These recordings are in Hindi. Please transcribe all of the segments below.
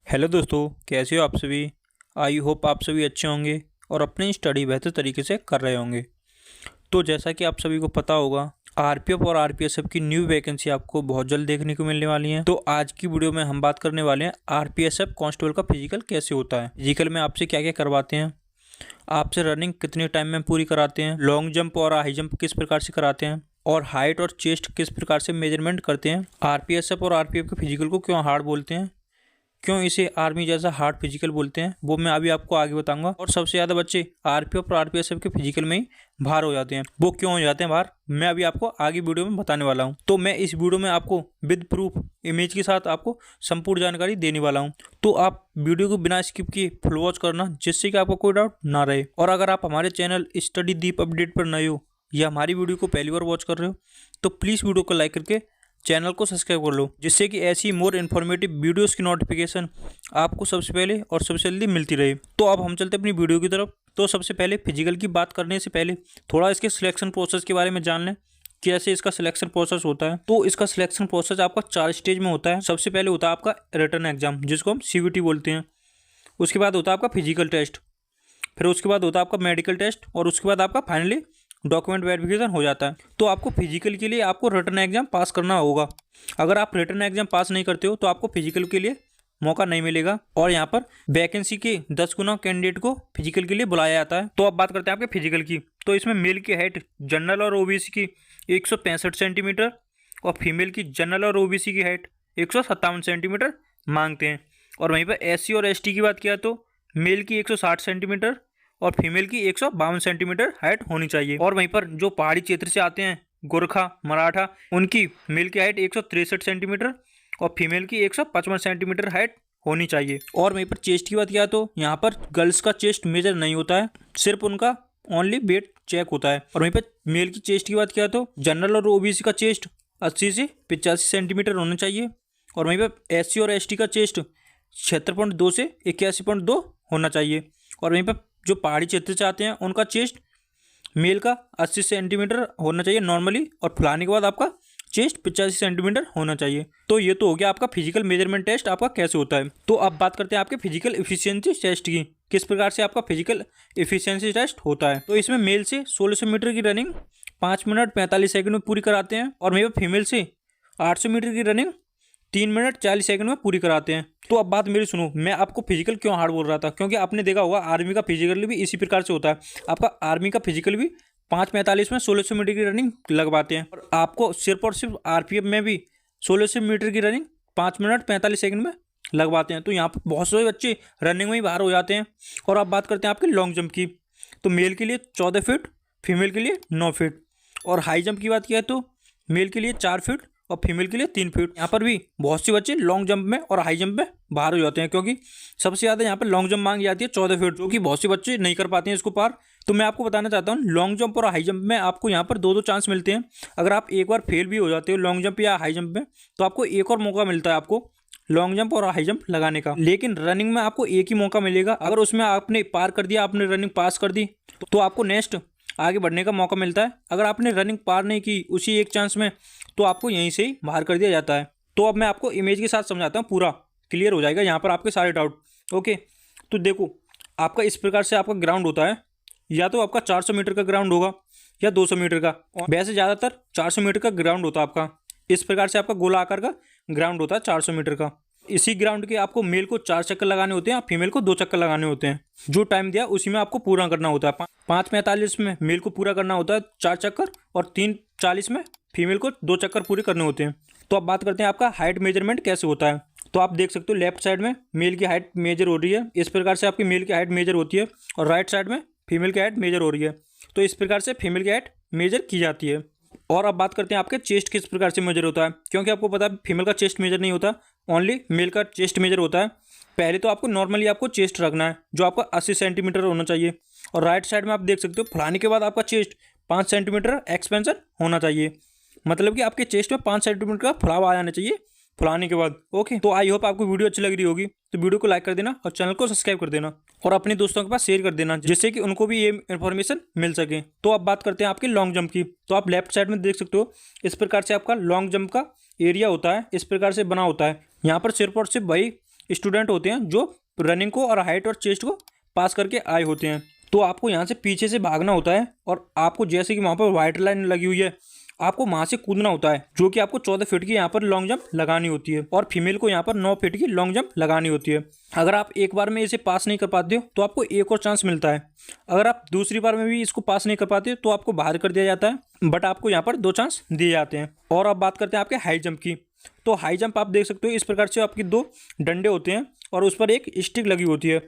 हेलो दोस्तों, कैसे हो आप सभी। आई होप आप सभी अच्छे होंगे और अपनी स्टडी बेहतर तरीके से कर रहे होंगे। तो जैसा कि आप सभी को पता होगा, आरपीएफ और आरपीएसएफ की न्यू वैकेंसी आपको बहुत जल्द देखने को मिलने वाली है। तो आज की वीडियो में हम बात करने वाले हैं आरपीएसएफ कांस्टेबल का फिजिकल कैसे होता है, फिजिकल में आपसे क्या क्या करवाते हैं, आपसे रनिंग कितने टाइम में पूरी कराते हैं, लॉन्ग जंप और हाई जंप किस प्रकार से कराते हैं, और हाइट और चेस्ट किस प्रकार से मेजरमेंट करते हैं। आरपीएसएफ और आरपीएफ के फिजिकल को क्यों हार्ड बोलते हैं, क्यों इसे आर्मी जैसा हार्ड फिजिकल बोलते हैं, वो मैं अभी आपको आगे बताऊंगा। और सबसे ज़्यादा बच्चे आरपीएफ और आरपीएसएफ के फिजिकल में ही बाहर हो जाते हैं, वो क्यों हो जाते हैं बाहर, मैं अभी आपको आगे वीडियो में बताने वाला हूं। तो मैं इस वीडियो में आपको विद प्रूफ इमेज के साथ आपको संपूर्ण जानकारी देने वाला हूं। तो आप वीडियो को बिना स्किप किए फुल वॉच करना, जिससे कि आपको कोई डाउट ना रहे। और अगर आप हमारे चैनल स्टडी दीप अपडेट पर नए हो या हमारी वीडियो को पहली बार वॉच कर रहे हो, तो प्लीज़ वीडियो को लाइक करके चैनल को सब्सक्राइब कर लो, जिससे कि ऐसी मोर इन्फॉर्मेटिव वीडियोस की नोटिफिकेशन आपको सबसे पहले और सबसे जल्दी मिलती रहे। तो अब हम चलते अपनी वीडियो की तरफ। तो सबसे पहले फिजिकल की बात करने से पहले थोड़ा इसके सिलेक्शन प्रोसेस के बारे में जान लें, कैसे इसका सिलेक्शन प्रोसेस होता है। तो इसका सिलेक्शन प्रोसेस आपका 4 स्टेज में होता है। सबसे पहले होता है आपका रिटन एग्जाम, जिसको हम सीवीटी बोलते हैं। उसके बाद होता है आपका फिजिकल टेस्ट, फिर उसके बाद होता है आपका मेडिकल टेस्ट, और उसके बाद आपका फाइनली डॉक्यूमेंट वेरिफिकेशन हो जाता है। तो आपको फिजिकल के लिए आपको रिटन एग्जाम पास करना होगा। अगर आप रिटन एग्जाम पास नहीं करते हो तो आपको फिजिकल के लिए मौका नहीं मिलेगा, और यहाँ पर वैकेंसी के 10 गुना कैंडिडेट को फिजिकल के लिए बुलाया जाता है। तो अब बात करते हैं आपके फिजिकल की। तो इसमें मेल की हाइट जनरल और ओबीसी की 165 सेंटीमीटर, और फीमेल की जनरल और ओबीसी की हाइट 157 सेंटीमीटर मांगते हैं। और वहीं पर एससी और एसटी की बात किया तो मेल की 160 सेंटीमीटर और फीमेल की 152 सेंटीमीटर हाइट होनी चाहिए। और वहीं पर जो पहाड़ी क्षेत्र से आते हैं, गोरखा, मराठा, उनकी मेल की हाइट 163 सेंटीमीटर और फीमेल की 155 सेंटीमीटर हाइट होनी चाहिए। और वहीं पर चेस्ट की बात किया तो यहाँ पर गर्ल्स का चेस्ट मेजर नहीं होता है, सिर्फ उनका ओनली वेट चेक होता है। और वहीं पर मेल की चेस्ट की बात किया तो जनरल और ओबीसी का चेस्ट 80 से 85 सेंटीमीटर होना चाहिए। और वहीं पर एससी और एसटी का चेस्ट 76.2 से 81.2 होना चाहिए। और वहीं पर जो पहाड़ी क्षेत्र से आते हैं उनका चेस्ट मेल का 80 सेंटीमीटर होना चाहिए नॉर्मली, और फुलाने के बाद आपका चेस्ट 85 सेंटीमीटर होना चाहिए। तो ये तो हो गया आपका फिजिकल मेजरमेंट टेस्ट आपका कैसे होता है। तो अब बात करते हैं आपके फिजिकल एफिशिएंसी टेस्ट की, किस प्रकार से आपका फिजिकल एफिशिएंसी टेस्ट होता है। तो इसमें मेल से 1600 मीटर की रनिंग 5 मिनट 45 सेकंड में पूरी कराते हैं, और मेरे फीमेल से 800 मीटर की रनिंग 3 मिनट 40 सेकंड में पूरी कराते हैं। तो अब बात मेरी सुनो, मैं आपको फिजिकल क्यों हार्ड बोल रहा था, क्योंकि आपने देखा होगा आर्मी का फिजिकल भी इसी प्रकार से होता है। आपका आर्मी का फिजिकल भी 5:45 में 1600 मीटर की रनिंग लगवाते हैं, और आपको सिर्फ और सिर्फ आरपीएफ में भी 1600 मीटर की रनिंग 5 मिनट 45 सेकंड में लगवाते हैं। तो यहाँ पर बहुत सारे बच्चे रनिंग में ही बाहर हो जाते हैं। और अब बात करते हैं आपके लॉन्ग जंप की। तो मेल के लिए 14 फीट, फीमेल के लिए 9 फीट। और हाई जंप की बात किया तो मेल के लिए 4 फीट और फीमेल के लिए 3 फीट। यहाँ पर भी बहुत से बच्चे लॉन्ग जंप में और हाई जंप में बाहर हो जाते हैं, क्योंकि सबसे ज़्यादा यहाँ पर लॉन्ग जंप मांगी जाती है 14 फीट, जो कि बहुत से बच्चे नहीं कर पाते हैं इसको पार। तो मैं आपको बताना चाहता हूँ, लॉन्ग जंप और हाई जंप में आपको यहाँ पर दो चांस मिलते हैं। अगर आप एक बार फेल भी हो जाते हो लॉन्ग जंप या हाई जंप में, तो आपको एक और मौका मिलता है आपको लॉन्ग जंप और हाई जंप लगाने का। लेकिन रनिंग में आपको एक ही मौका मिलेगा। अगर उसमें आपने पार कर दिया, आपने रनिंग पास कर दी, तो आपको नेक्स्ट आगे बढ़ने का मौका मिलता है। अगर आपने रनिंग पार नहीं की उसी एक चांस में, तो आपको यहीं से ही बाहर कर दिया जाता है। तो अब मैं आपको इमेज के साथ समझाता हूँ, पूरा क्लियर हो जाएगा यहाँ पर आपके सारे डाउट। ओके, तो देखो आपका इस प्रकार से आपका ग्राउंड होता है, या तो आपका 400 मीटर का ग्राउंड होगा या 200 मीटर का। वैसे ज़्यादातर 400 मीटर का ग्राउंड होता है आपका। इस प्रकार से आपका गोला आकार का ग्राउंड होता है 400 मीटर का। इसी ग्राउंड के आपको मेल को 4 चक्कर लगाने होते हैं, फीमेल को 2 चक्कर लगाने होते हैं। जो टाइम दिया उसी में आपको पूरा करना होता है। 5:45 में मेल को पूरा करना होता है 4 चक्कर, और 3:40 में फीमेल को 2 चक्कर पूरे करने होते हैं। तो अब बात करते हैं आपका हाइट मेजरमेंट कैसे होता है। तो आप देख सकते हो लेफ्ट साइड में मेल की हाइट मेजर हो रही है, इस प्रकार से आपकी मेल की हाइट मेजर होती है, और राइट साइड में फीमेल की हाइट मेजर हो रही है। तो इस प्रकार से फीमेल की हाइट मेजर की जाती है। और अब बात करते हैं आपके चेस्ट किस प्रकार से मेजर होता है, क्योंकि आपको पता है फीमेल का चेस्ट मेजर नहीं होता, ओनली मेल का चेस्ट मेजर होता है। पहले तो आपको नॉर्मली आपको चेस्ट रखना है, जो आपका 80 सेंटीमीटर होना चाहिए। और राइट साइड में आप देख सकते हो फुलाने के बाद आपका चेस्ट 5 सेंटीमीटर एक्सपेंशन होना चाहिए, मतलब कि आपके चेस्ट में 5 सेंटीमीटर का फुलाव आ जाना चाहिए फुलाने के बाद। ओके, तो आई होप आपको वीडियो अच्छी लग रही होगी। तो वीडियो को लाइक कर देना और चैनल को सब्सक्राइब कर देना, और अपने दोस्तों के पास शेयर कर देना, जिससे कि उनको भी ये इन्फॉर्मेशन मिल सके। तो अब बात करते हैं आपके लॉन्ग जंप की। तो आप लेफ्ट साइड में देख सकते हो इस प्रकार से आपका लॉन्ग जंप का एरिया होता है, इस प्रकार से बना होता है। यहाँ पर सिर्फ और सिर्फ वही स्टूडेंट होते हैं जो रनिंग को और हाइट और चेस्ट को पास करके आए होते हैं। तो आपको यहाँ से पीछे से भागना होता है और आपको जैसे कि वहाँ पर वाइट लाइन लगी हुई है, आपको वहाँ से कूदना होता है, जो कि आपको 14 फीट की यहाँ पर लॉन्ग जंप लगानी होती है और फीमेल को यहाँ पर 9 फीट की लॉन्ग जंप लगानी होती है। अगर आप एक बार में इसे पास नहीं कर पाते हो तो आपको एक और चांस मिलता है। अगर आप दूसरी बार में भी इसको पास नहीं कर पाते तो आपको बाहर कर दिया जाता है, बट आपको यहाँ पर 2 चांस दिए जाते हैं। और अब बात करते हैं आपके हाई जंप की। तो हाई जंप आप देख सकते हो इस प्रकार से आपकी 2 डंडे होते हैं और उस पर एक स्टिक लगी होती है,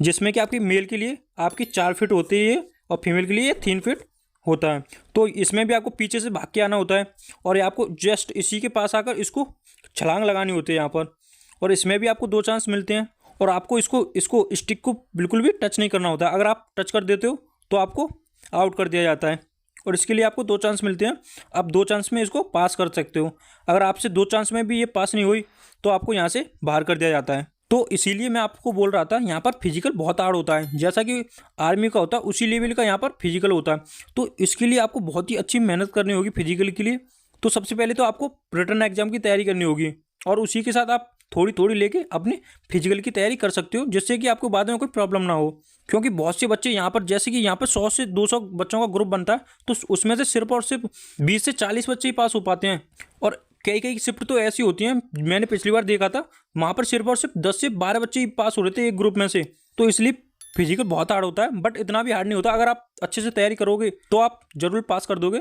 जिसमें कि आपकी मेल के लिए आपकी 4 फीट होती है और फीमेल के लिए 3 फीट होता है। तो इसमें भी आपको पीछे से भाग के आना होता है और ये आपको जस्ट इसी के पास आकर इसको छलांग लगानी होती है यहाँ पर, और इसमें भी आपको 2 चांस मिलते हैं और आपको इसको स्टिक को बिल्कुल भी टच नहीं करना होता है। अगर आप टच कर देते हो तो आपको आउट कर दिया जाता है और इसके लिए आपको 2 चांस मिलते हैं। आप 2 चांस में इसको पास कर सकते हो। अगर आपसे 2 चांस में भी ये पास नहीं हुई तो आपको यहाँ से बाहर कर दिया जाता है। तो इसीलिए मैं आपको बोल रहा था यहाँ पर फिजिकल बहुत हार्ड होता है, जैसा कि आर्मी का होता है उसी लेवल का यहाँ पर फिजिकल होता है। तो इसके लिए आपको बहुत ही अच्छी मेहनत करनी होगी फिजिकल के लिए। तो सबसे पहले तो आपको रिटन एग्जाम की तैयारी करनी होगी और उसी के साथ आप थोड़ी थोड़ी लेके अपने फिजिकल की तैयारी कर सकते हो, जिससे कि आपको बाद में कोई प्रॉब्लम ना हो। क्योंकि बहुत से बच्चे यहाँ पर, जैसे कि यहाँ पर 100 से 200 बच्चों का ग्रुप बनता है, तो उसमें से सिर्फ और सिर्फ 20 से 40 बच्चे ही पास हो पाते हैं। और कई कई शिफ्ट तो ऐसी होती हैं, मैंने पिछली बार देखा था वहाँ पर सिर्फ और सिर्फ 10 से 12 बच्चे ही पास हो रहे थे एक ग्रुप में से। तो इसलिए फिजिकल बहुत हार्ड होता है, बट इतना भी हार्ड नहीं होता। अगर आप अच्छे से तैयारी करोगे तो आप जरूर पास कर दोगे।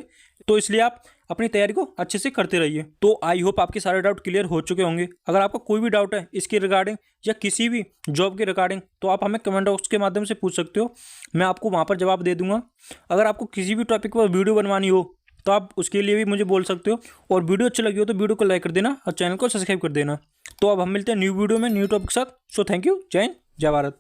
तो इसलिए आप अपनी तैयारी को अच्छे से करते रहिए। तो आई होप आपके सारे डाउट क्लियर हो चुके होंगे। अगर आपको कोई भी डाउट है इसके रिगार्डिंग या किसी भी जॉब के रिगार्डिंग तो आप हमें कमेंट बॉक्स के माध्यम से पूछ सकते हो, मैं आपको वहाँ पर जवाब दे दूंगा। अगर आपको किसी भी टॉपिक पर वीडियो बनवानी हो तो आप उसके लिए भी मुझे बोल सकते हो। और वीडियो अच्छी लगी हो तो वीडियो को लाइक कर देना और चैनल को सब्सक्राइब कर देना। तो अब हम मिलते हैं न्यू वीडियो में न्यू टॉपिक के साथ। So thank you. जय हिंद, जय भारत।